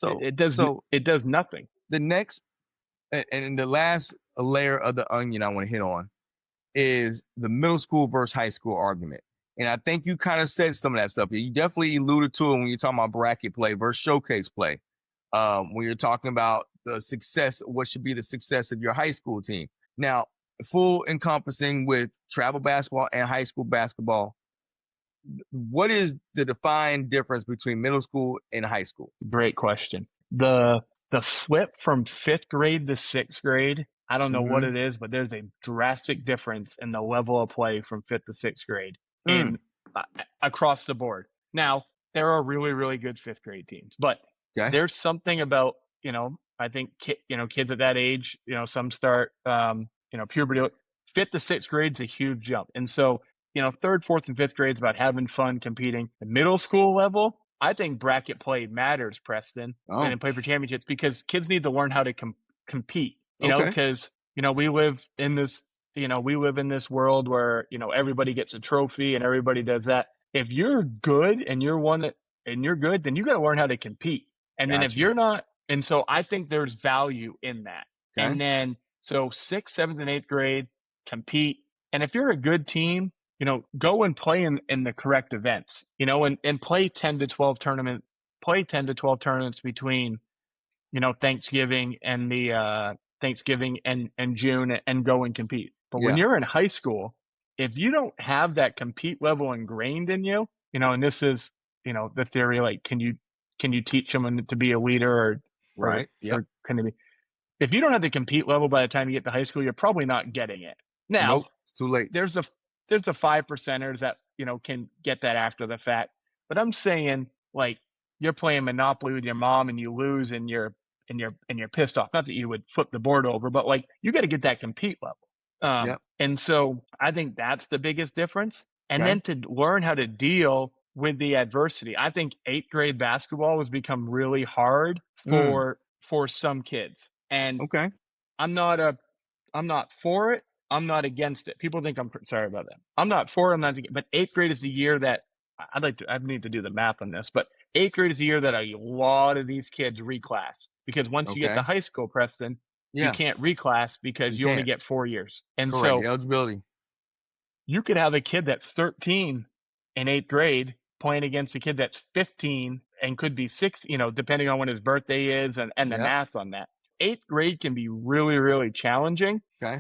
It, So it does so it does nothing. the next and the last layer of the onion I want to hit on is the middle school versus high school argument. And I think you kind of said some of that stuff. You definitely alluded to it when you're talking about bracket play versus showcase play. When you're talking about the success, what should be the success of your high school team. Now, full encompassing with travel basketball and high school basketball, what is the defined difference between middle school and high school? Great question. The flip from fifth grade to sixth grade, I don't know what Mm-hmm. it is, but there's a drastic difference in the level of play from fifth to sixth grade Mm, in across the board. Now, there are really, really good fifth grade teams, but okay. there's something about, I think, kids at that age, some start, puberty. Fifth to sixth grade is a huge jump. And so, third, fourth, and fifth grade is about having fun, competing. The middle school level, I think bracket play matters, Preston, Oh, and play for championships because kids need to learn how to compete, okay. because, we live in this, world where, everybody gets a trophy and everybody does that. If you're good and you're good, then you got to learn how to compete. And then if Gotcha. you're not, and so I think there's value in that. Okay. And then, so sixth, seventh, and eighth grade, compete. And if you're a good team, go and play in the correct events, and play 10 to 12 tournaments between, Thanksgiving and Thanksgiving and June, and go and compete. But when Yeah. you're in high school, if you don't have that compete level ingrained in you, and this is, the theory, like, can you teach someone to be a leader, or Right. Yep. or can it be, if you don't have the compete level by the time you get to high school, you're probably not getting it. Now, Nope. It's too late. there's a 5%ers that, can get that after the fact. But I'm saying, like, you're playing Monopoly with your mom and you lose and you're pissed off. Not that you would flip the board over, but like, you got to get that compete level. Yep. And so I think that's the biggest difference. And Okay. then to learn how to deal with the adversity. I think eighth grade basketball has become really hard Mm, for some kids. And okay. I'm not a I'm not for it. I'm not against it. People think sorry about that. I'm not for it. I'm not against, but eighth grade is the year that I need to do the math on this, but eighth grade is the year that a lot of these kids reclass, because once you get to Okay. high school, Preston, you Yeah. can't reclass because You you only can't. get 4 years. And Correct. The so eligibility. you could have a kid that's 13 in eighth grade playing against a kid that's 15 and could be 6, depending on when his birthday is, and the Yep. math on that. Eighth grade can be really, really challenging. Okay.